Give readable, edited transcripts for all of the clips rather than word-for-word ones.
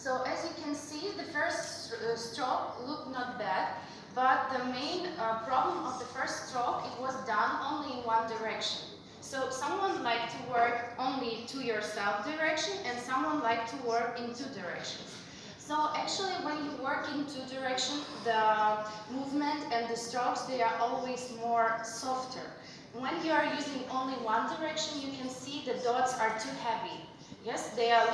So as you can see, the first stroke looked not bad, but the main problem of the first stroke, it was done only in one direction. So someone liked to work only to yourself direction, and someone liked to work in two directions. So actually, when you work in two directions, the movement and the strokes, they are always more softer. When you are using only one direction, you can see the dots are too heavy. Yes, they are.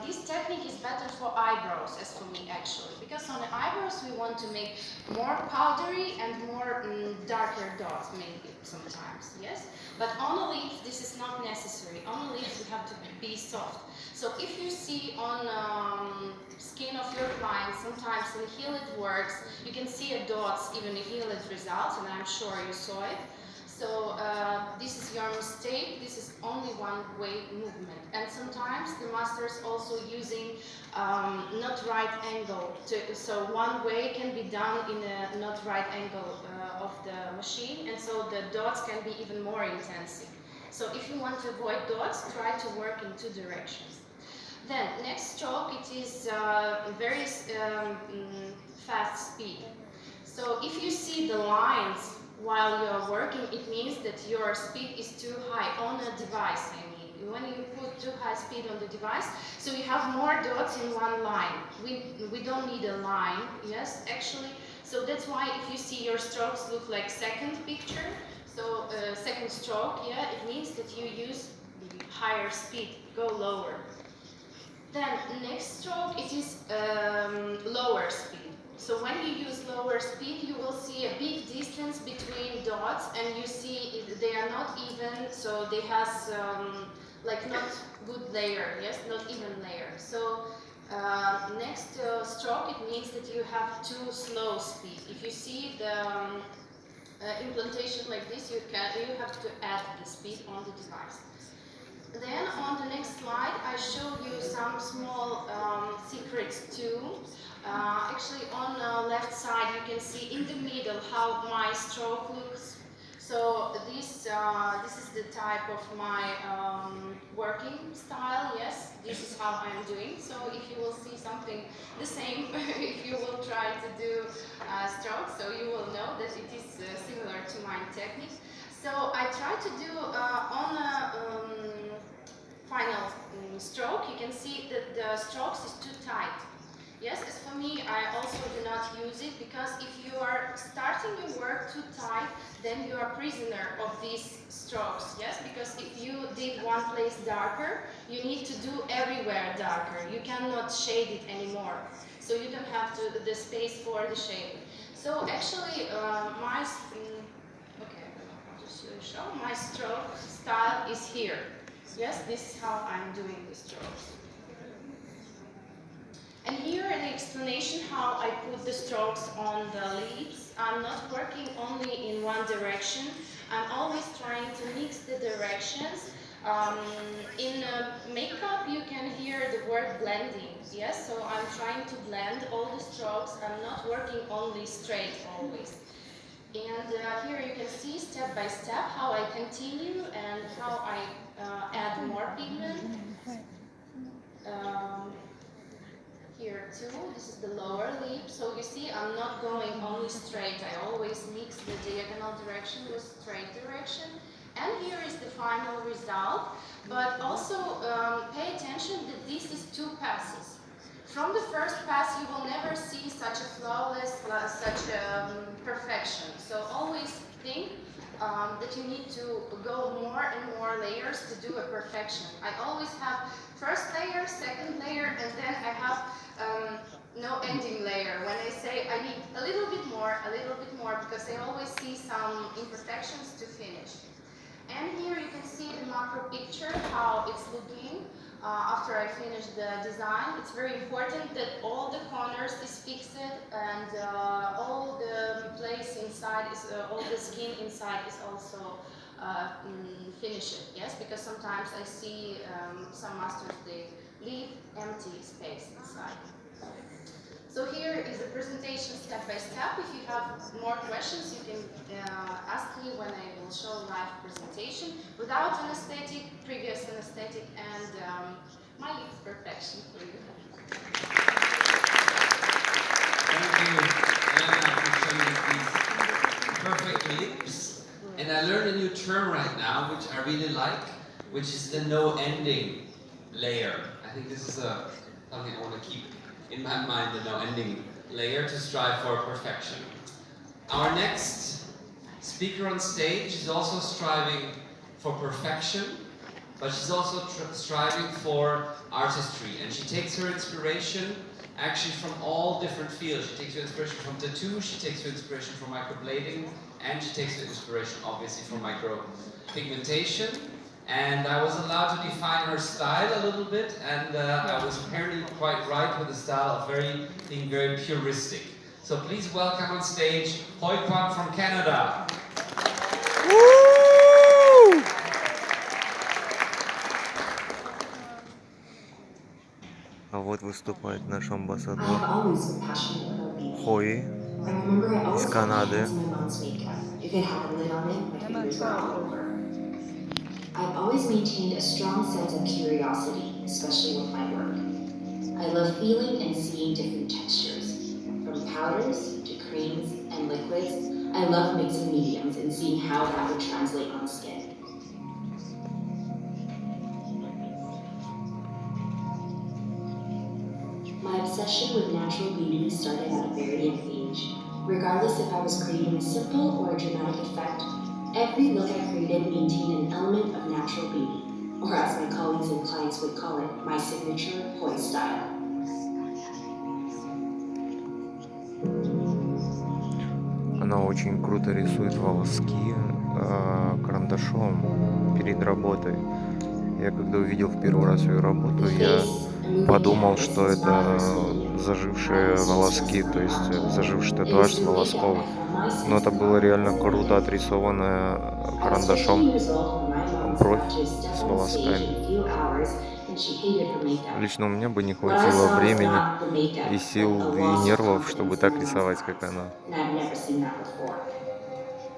This technique is better for eyebrows, as for me actually, because on the eyebrows we want to make more powdery and more darker dots, maybe sometimes. Yes, but on the lips this is not necessary. On the lips you have to be soft. So if you see on skin of your client, sometimes in heel it works. You can see a dots even in heel it results, and I'm sure you saw it. So this is your mistake. This is only one-way movement, and sometimes the masters also using not right angle. So one way can be done in a not right angle of the machine, and so the dots can be even more intensive. So if you want to avoid dots, try to work in two directions. Then next stroke, it is very fast speed. So if you see the lines while you are working, it means that your speed is too high on a device, I mean. When you put too high speed on the device, so you have more dots in one line. We don't need a line, yes, actually. So that's why if you see your strokes look like second picture, so second stroke, yeah, it means that you use higher speed, go lower. Then next stroke, it is lower speed. So when you use lower speed, you will see a big distance between dots, and you see they are not even, so they have like not good layer, yes, not even layer. So next stroke, it means that you have too slow speed. If you see the implantation like this, you have to add the speed on the device. Then on the next slide, I show you some small secrets too. Actually, on the left side, you can see in the middle how my stroke looks. So this is the type of my working style. Yes, this is how I'm doing. So if you will see something the same, if you will try to do strokes, so you will know that it is similar to my technique. So I try to do on a final stroke. You can see that the strokes is too tight. Yes, as for me, I also do not use it, because if you are starting your work too tight, then you are prisoner of these strokes. Yes, because if you did one place darker, you need to do everywhere darker. You cannot shade it anymore. So you don't have the space for the shading. So actually, my stroke style is here. Yes, this is how I'm doing the strokes. And here the explanation how I put the strokes on the lips. I'm not working only in one direction. I'm always trying to mix the directions. In makeup you can hear the word blending. Yes, so I'm trying to blend all the strokes. I'm not working only straight always. And here you can see step by step how I continue and how I add more pigment. Here too, this is the lower lip. So you see I'm not going only straight. I always mix the diagonal direction with straight direction. And here is the final result. But also pay attention that this is two passes. From the first pass, you will never see such a flawless, such a perfection. So always think that you need to go more and more layers to do a perfection. I always have first layer, second layer, and then I have no ending layer. When I say I need a little bit more, because I always see some imperfections to finish. And here you can see the macro picture, how it's looking. After I finish the design, it's very important that all the corners is fixed and all the place inside is, all the skin inside is also finished. Yes, because sometimes I see some masters, they leave empty space inside. So here is the presentation step by step. If you have more questions, you can ask me when I will show live presentation without anesthetic, previous anesthetic, and my lips perfection for you. new term right now, which I really like, which is the no ending layer. I think this is something I want to keep in my mind, the no ending layer, to strive for perfection. Our next speaker on stage is also striving for perfection, but she's also striving for artistry, and she takes her inspiration actually from all different fields. She takes her inspiration from tattoo, she takes her inspiration from microblading, and she takes her inspiration obviously from micropigmentation. And I was allowed to define her style a little bit, and I was apparently quite right with the style of being very puristic. So please welcome on stage Hoi Kwan from Canada. Woo! А вот выступает наш амбассадор Хoi из Канады. I've always maintained a strong sense of curiosity, especially with my work. I love feeling and seeing different textures. From powders to creams and liquids, I love mixing mediums and seeing how that would translate on skin. My obsession with natural beauty started at a very young age. Regardless if I was creating a simple or a dramatic effect, every look I created maintained an element of natural beauty, or as my colleagues and clients would call it, my signature Hoi style. Она очень круто рисует волоски карандашом перед работой. Я когда увидел в первый раз ее работу, я подумал, что это зажившие волоски, то есть заживший татуаж с волосков. Но это было реально круто отрисованная карандашом бровь с волосками. Лично у меня бы не хватило времени и сил, и нервов, чтобы так рисовать, как она.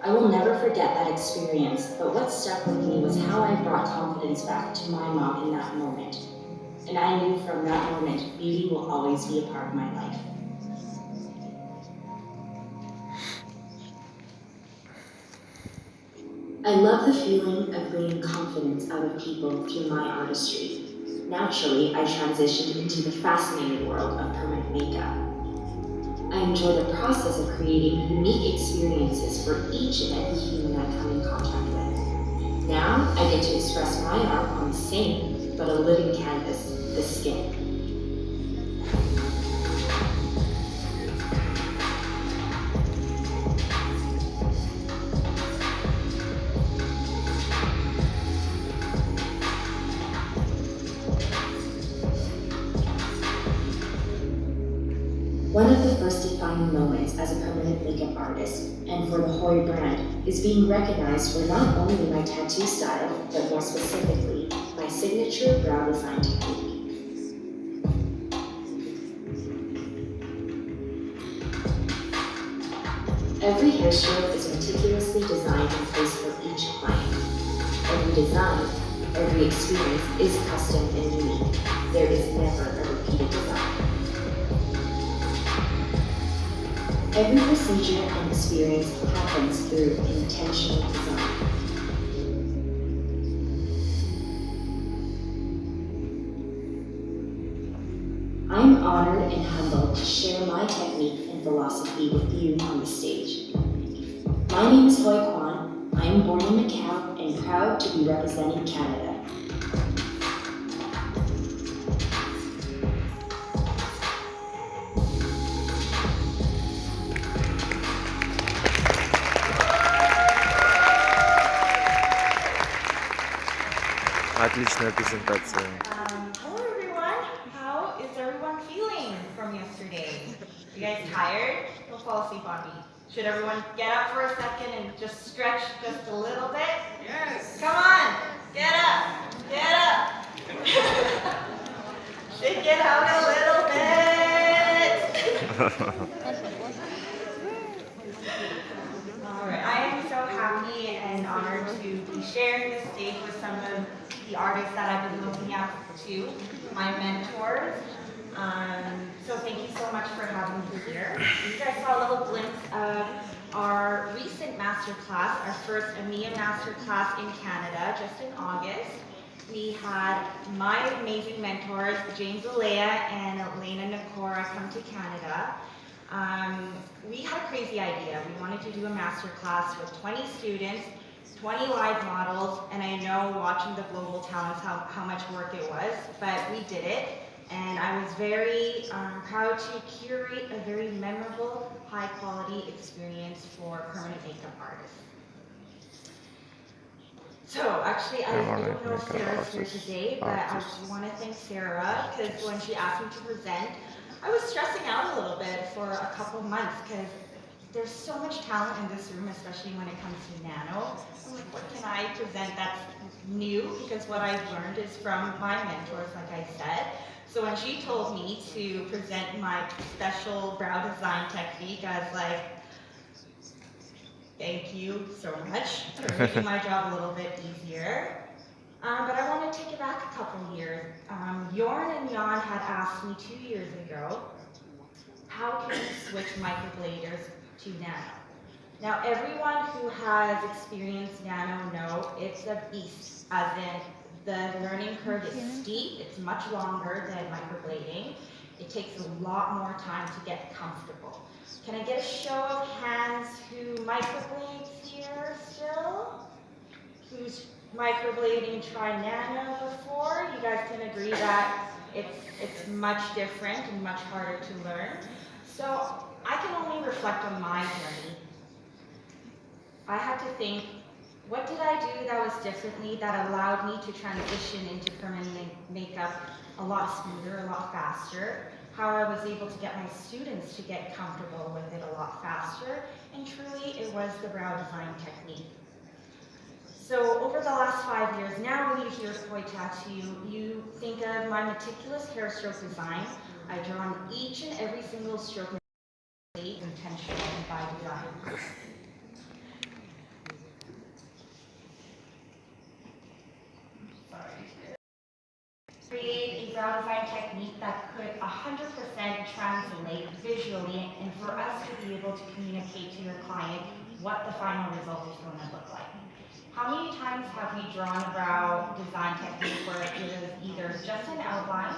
I will never forget that experience, but what stuck with me was how I brought confidence back to my mom in that moment. And I knew from that moment, beauty will always be a part of my life. I love the feeling of bringing confidence out of people through my artistry. Naturally, I transitioned into the fascinating world of permanent makeup. I enjoy the process of creating unique experiences for each and every human I come in contact with. Now, I get to express my art on the same, but a living canvas, the skin. One of the first defining moments as a permanent makeup artist, and for the Hoi brand, is being recognized for not only my tattoo style, but more specifically, my signature brow design technique. Every hairstroke is meticulously designed and placed for each client. Every design, every experience is custom and unique. There is never a repeated design. Every procedure and experience happens through intentional design. I'm honored and humbled to share my technique and philosophy with you on the stage. My name is Hoi Kwan. I am born in Macau and proud to be representing Canada. Отличная презентация. Hello everyone. How is everyone feeling from yesterday? You guys tired? Don't fall asleep on me. Should everyone get up for a second and just stretch just a little bit? Yes! Come on! Get up! Get up! Shake it out a little bit! Alright, I am so happy and honored to be sharing this stage with some of the artists that I've been looking up to, my mentors. So thank you so much for having me here. You guys saw a little glimpse of our recent master masterclass, our first amiea masterclass in Canada, just in August. We had my amazing mentors, James Alea and Elena Nakora, come to Canada. We had a crazy idea. We wanted to do a masterclass with 20 students, 20 live models, and I know watching the global talents how much work it was, but we did it. And I was very proud to curate a very memorable, high-quality experience for permanent makeup artists. So actually, I don't know if Sarah's here today, but I just want to thank Sarah because when she asked me to present, I was stressing out a little bit for a couple months because there's so much talent in this room, especially when it comes to nano. I'm like, what can I present that's new? Because what I've learned is from my mentors, like I said. So when she told me to present my special brow design technique, I was like, thank you so much for making my job a little bit easier. But I want to take it back a couple years. Jorn and Jan had asked me 2 years ago, how can we switch microbladers to nano? Now everyone who has experienced nano know it's a beast, as in the learning curve is steep, it's much longer than microblading. It takes a lot more time to get comfortable. Can I get a show of hands who microblades here still? Who's microblading tri-nano before? You guys can agree that it's much different and much harder to learn. So I can only reflect on my journey. I had to think, what did I do that was differently that allowed me to transition into permanent makeup a lot smoother, a lot faster? How I was able to get my students to get comfortable with it a lot faster, and truly it was the brow design technique. So over the last 5 years, now when you hear Koi Tattoo, you think of my meticulous hair stroke design. I draw on each and every single stroke intentional and by design. Create a brow design technique that could 100% translate visually and for us to be able to communicate to your client what the final result is going to look like. How many times have we drawn a brow design technique where it is either just an outline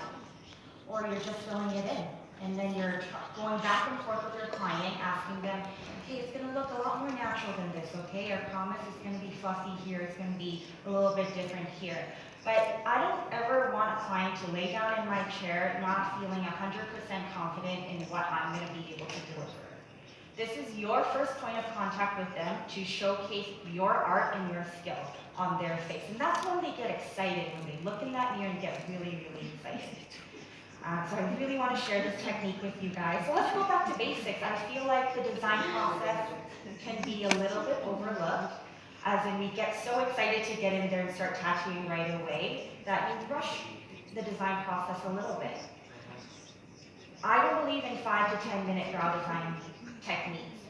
or you're just filling it in? And then you're going back and forth with your client, asking them, okay, it's going to look a lot more natural than this, okay? I promise it's going to be fluffy here, it's going to be a little bit different here. But I don't ever want a client to lay down in my chair not feeling 100% confident in what I'm going to be able to deliver. This is your first point of contact with them to showcase your art and your skill on their face. And that's when they get excited, when they look in that mirror and get really, really excited. So I really want to share this technique with you guys. So let's go back to basics. I feel like the design process can be a little bit overlooked, as in we get so excited to get in there and start tattooing right away that we rush the design process a little bit. I don't believe in 5 to 10 minute brow design techniques.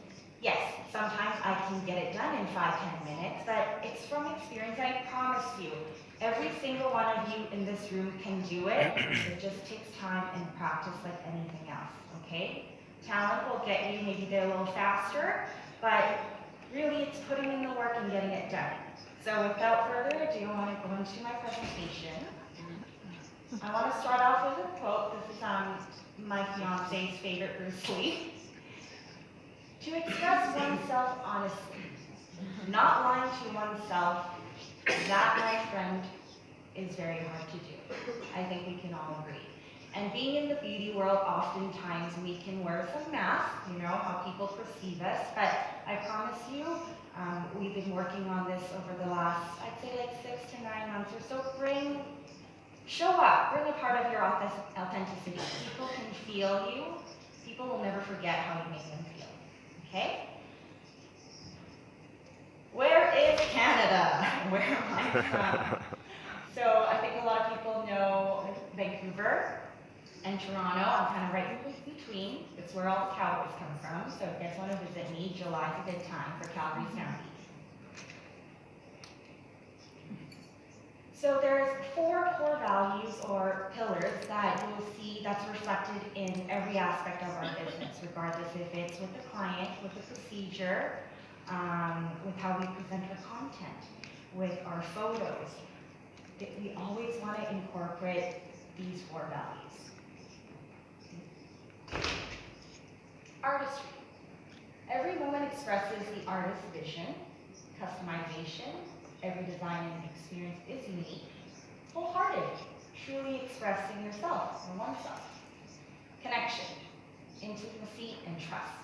Yes, sometimes I can get it done in 5-10 minutes, but it's from experience. I promise you, every single one of you in this room can do it. It just takes time and practice like anything else, okay? Talent will get you maybe there a little faster, but really it's putting in the work and getting it done. So without further ado, I want to go into my presentation. I want to start off with a quote. This is my fiance's favorite Bruce Lee. To express oneself honestly, not lying to oneself, that, my friend, is very hard to do. I think we can all agree. And being in the beauty world, oftentimes we can wear some masks, you know, how people perceive us, but I promise you, we've been working on this over the last, I'd say like 6 to 9 months or so. Show up, bring a part of your authenticity. People can feel you. People will never forget how you make them feel, okay? Where is Canada? Where am I from? So I think a lot of people know Vancouver and Toronto. I'm kind of right in between. It's where all the Cowboys come from. So if you guys want to visit me, July's a good time for Calgary Sound. So there's 4 core values or pillars that you'll see that's reflected in every aspect of our business, regardless if it's with the client, with the procedure, with how we present the content, with our photos. We always want to incorporate these 4 values. Artistry. Every moment expresses the artist's vision, customization. Every design and experience is unique. Wholehearted, truly expressing yourself or oneself. Connection, intimacy, and trust.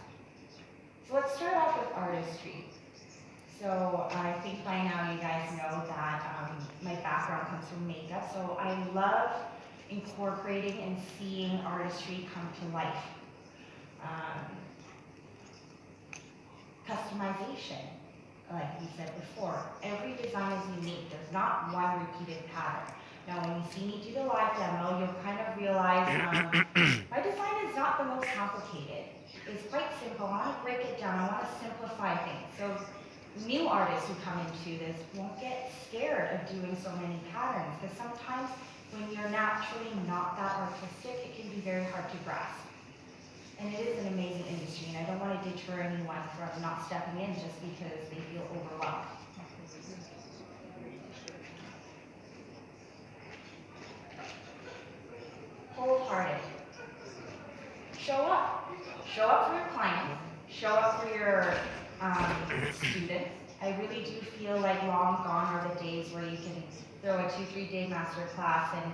So let's start off with artistry. So I think by now you guys know that my background comes from makeup, so I love incorporating and seeing artistry come to life. Customization, like we said before, every design is unique. There's not one repeated pattern. Now when you see me do the live demo, you'll kind of realize my design is not the most complicated. It's quite simple. I want to break it down. I want to simplify things. So new artists who come into this won't get scared of doing so many patterns, because sometimes when you're naturally not that artistic, it can be very hard to grasp. And it is an amazing industry, and I don't want to deter anyone from not stepping in just because they feel overwhelmed. Wholehearted. Show up. Show up for your clients. Show up for your students. I really do feel like long gone are the days where you can throw a 2-3 day master class and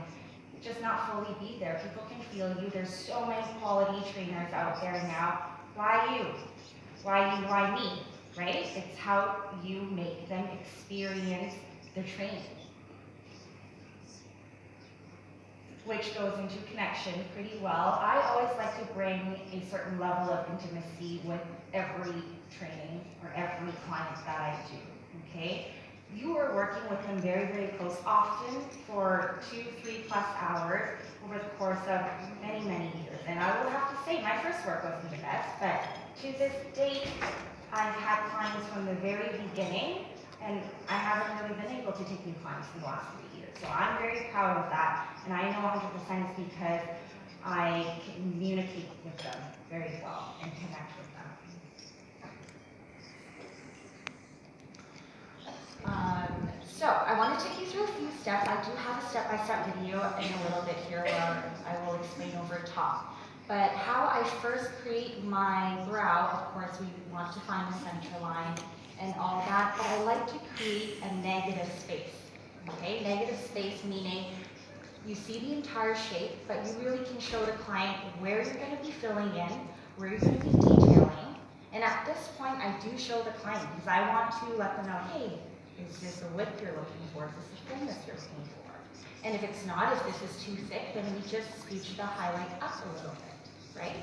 just not fully be there. People can feel you. There's so many quality trainers out there now. Why you? Why you? Why me? Right? It's how you make them experience the training. Which goes into connection pretty well. I always like to bring a certain level of intimacy with every training or every client that I do, okay? You are working with them very, very close, often for 2-3+ hours over the course of many, many years. And I will have to say, my first work wasn't the best, but to this date, I've had clients from the very beginning, and I haven't really been able to take new clients in the last 3 years. So I'm very proud of that, and I know 100% is because I communicate with them very well and connect with them. So I want to take you through a few steps. I do have a step-by-step video in a little bit here where I will explain over top. But how I first create my brow, of course, we want to find the center line and all that, but I like to create a negative space. Okay, negative space meaning you see the entire shape, but you really can show the client where you're going to be filling in, where you're going to be detailing. And at this point, I do show the client because I want to let them know, hey, is this a width you're looking for? Is this a thinness you're looking for? And if it's not, if this is too thick, then we just scooch the highlight up a little bit, right?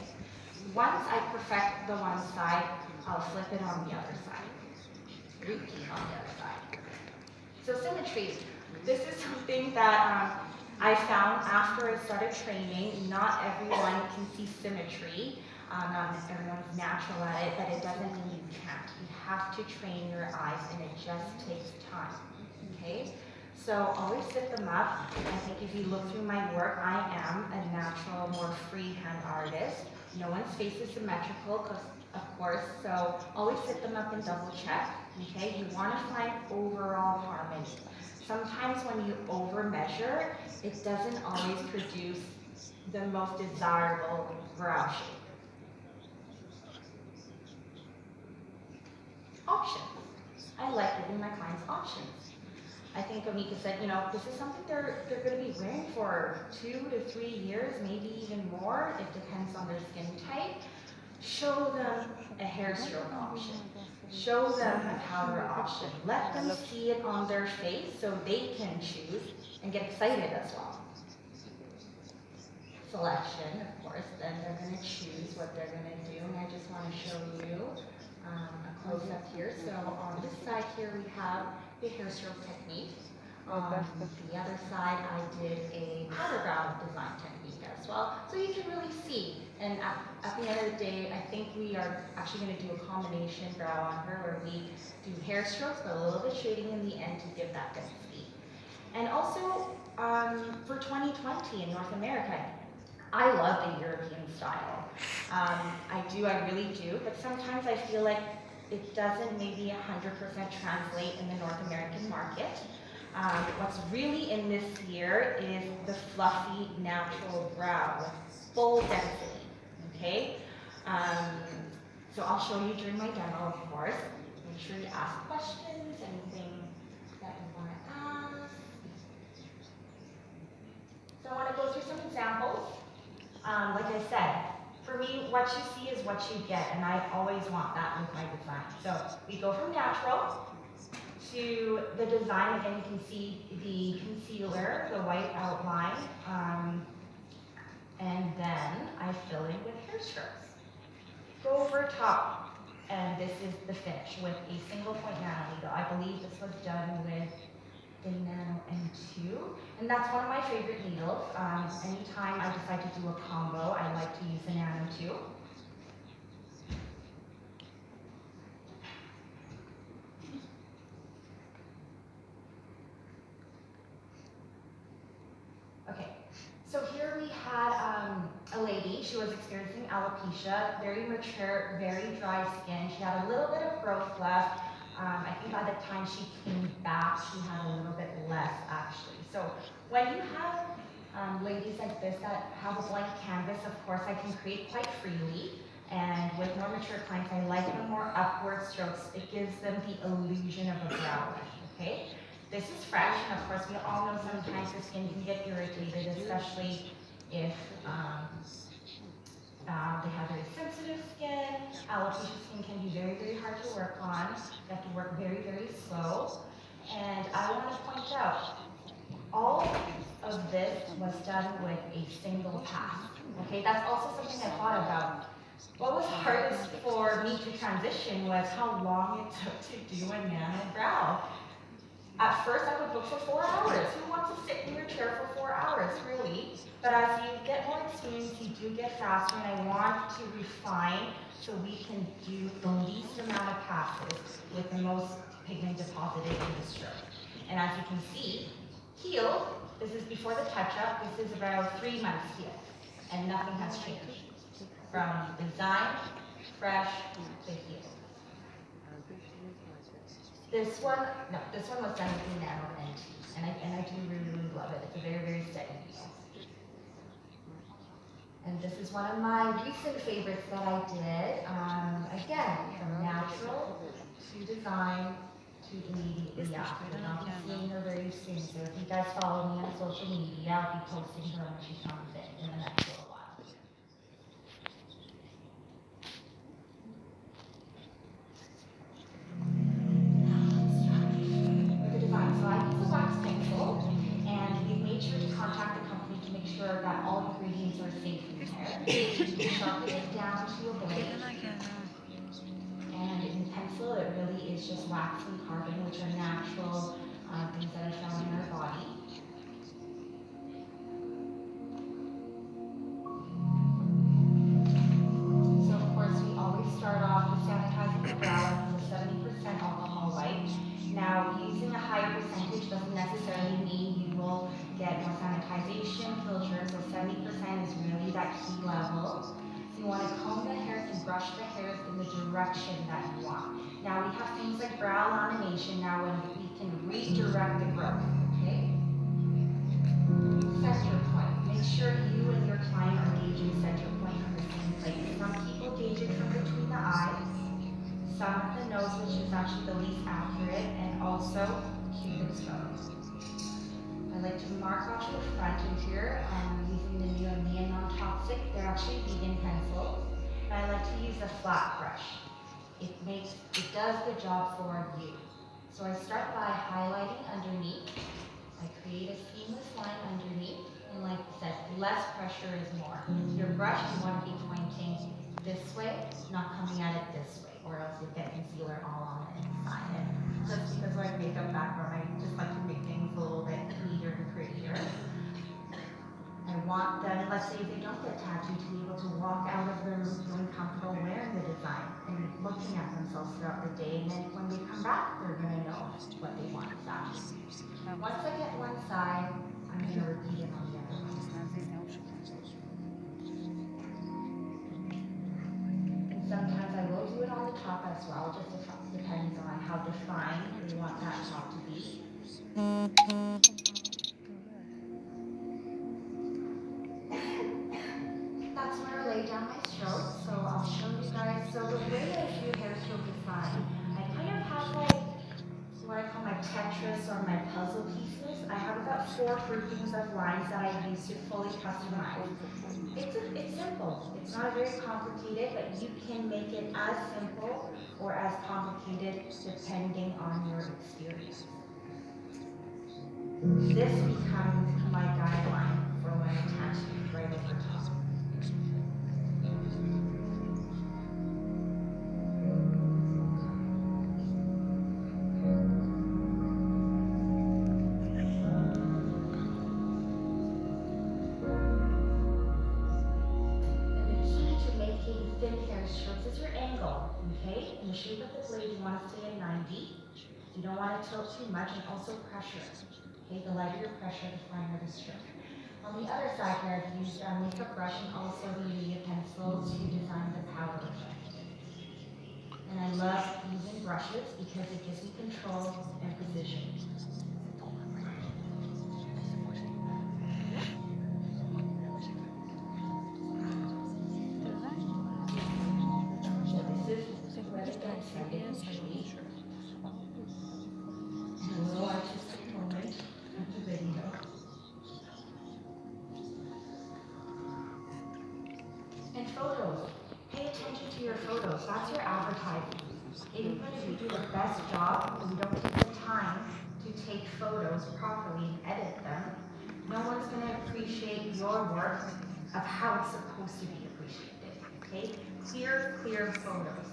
Once I perfect the one side, I'll flip it on the other side. Repeat on the other side. So symmetry. This is something that I found after I started training. Not everyone can see symmetry. Not everyone's natural at it, but it doesn't mean you can't. You have to train your eyes, and it just takes time, okay? So always sit them up. I think if you look through my work, I am a natural, more freehand artist. No one's face is symmetrical, of course, so always sit them up and double check, okay? You want to find overall harmony. Sometimes when you over measure, it doesn't always produce the most desirable brow shape. Options. I like giving my clients options. I think Amika said, you know, this is something they're going to be wearing for 2 to 3 years, maybe even more. It depends on their skin type. Show them a hair stroke option. Show them a powder option. Let them see it on their face so they can choose and get excited as well. Selection, of course, then they're going to choose what they're going to do. And I just want to show you a close up here. So on this side here we have the hair stroke technique. On the other side I did a powder brow design technique as well. So you can really see. And at the end of the day, I think we are actually going to do a combination brow on her where we do hair strokes but a little bit shading in the end to give that density. And also for 2020 in North America, I love the European style. I really do, but sometimes I feel like it doesn't maybe 100% translate in the North American market. What's really in this here is the fluffy natural brow with full density, okay? So I'll show you during my demo, of course. Make sure you ask questions, anything that you want to ask. So I want to go through some examples. Like I said, for me, what you see is what you get, and I always want that with my design. So we go from natural to the design. Again, you can see the concealer, the white outline, and then I fill in with hair strokes. Go over top, and this is the finish with a single point nano needle. I believe this was done with the Nano M2, and that's one of my favorite needles. Anytime I decide to do a combo, I like to use the Nano 2. Okay, so here we had a lady. She was experiencing alopecia, very mature, very dry skin. She had a little bit of growth left. I think by the time she came back, she had a little bit less actually. So when you have ladies like this that have a blank canvas, of course I can create quite freely. And with more mature clients, I like the more upward strokes. It gives them the illusion of a brow line, okay? This is fresh, and of course we all know sometimes the skin can get irritated, especially if they have very sensitive skin. Alopecia skin can be very, very hard to work on. You have to work very, very slow. And I want to point out, all of this was done with a single pass. Okay, that's also something I thought about. What was hardest for me to transition was how long it took to do a nano brow. At first, I would book for 4 hours. Who wants to sit in your chair for 4 hours, really? But as you get more experience, you do get faster, and I want to refine so we can do the least amount of passes with the most pigment deposited in the stroke. And as you can see, heal, this is before the touch-up, this is about 3 months heal, and nothing has changed. From design, fresh, to heal. This one was done with the Nano NT, and I do really, really love it. It's a very, very steady needle. And this is one of my recent favorites that I did. Again, from natural to design to immediately after. And I'll be seeing her very soon. So if you guys follow me on social media, I'll be posting her when she comes in the next little while. So I use a wax pencil, and we've made sure to contact the company to make sure that all ingredients are safe in there. We sharpen it down to a blade, and in pencil it really is just wax and carbon, which are natural things that are found in our body. So of course we always start off with sanitizing the brow with a 70% alcohol wipe. Now, using a higher percentage doesn't necessarily mean you will get more sanitization filters, so 70% is really that key level. So you want to comb the hairs and brush the hairs in the direction that you want. Now, we have things like brow lamination now when we can redirect the growth, okay? Center point. Make sure you and your client are gauging center point from the same place. Some people gauge it from between the eyes. Some at the nose, which is actually the least accurate, and also cubic zone. I like to mark off the front and here using the new amiea non-toxic. They're actually vegan pencils. And I like to use a flat brush. It does the job for you. So I start by highlighting underneath. I create a seamless line underneath, and like I said, less pressure is more. Your brush, you want to be pointing this way, not coming at it this way, or else you'll get concealer all on the inside. And just because of my makeup background, I just like to make things a little bit neater and prettier. I want them, let's say if they don't get tattooed, to be able to walk out of the room feeling comfortable wearing the design and looking at themselves throughout the day. And then when they come back, they're going to know what they want exactly. Once I get one side, I'm going to repeat it on the other one. And sometimes I will do it on the the top as well, just depends on how defined you want that top to be. That's where I lay down my stroke, so I'll show you guys. So the way I do hair stroke design, I kind of have like what I call my Tetris or my puzzle pieces. I have about 4 groupings of lines that I use to fully customize. It's simple. It's not very complicated, but you can make it as simple or as complicated depending on your experience. This becomes my guideline for when attaching right over top. Okay, in the shape of the blade, you want to stay at 90. You don't want to tilt too much, and also pressure. Okay, the lighter your pressure, the finer the stroke. On the other side here, I've used a makeup brush and also the amiea pencil to design the powder effect. And I love using brushes because it gives me control and precision. And photos. Pay attention to your photos. That's your advertising. Even if you do the best job and you don't take the time to take photos properly and edit them, no one's going to appreciate your work of how it's supposed to be appreciated. Okay? Clear photos.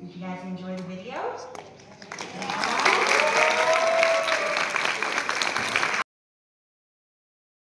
Did you guys enjoy the video? Yeah.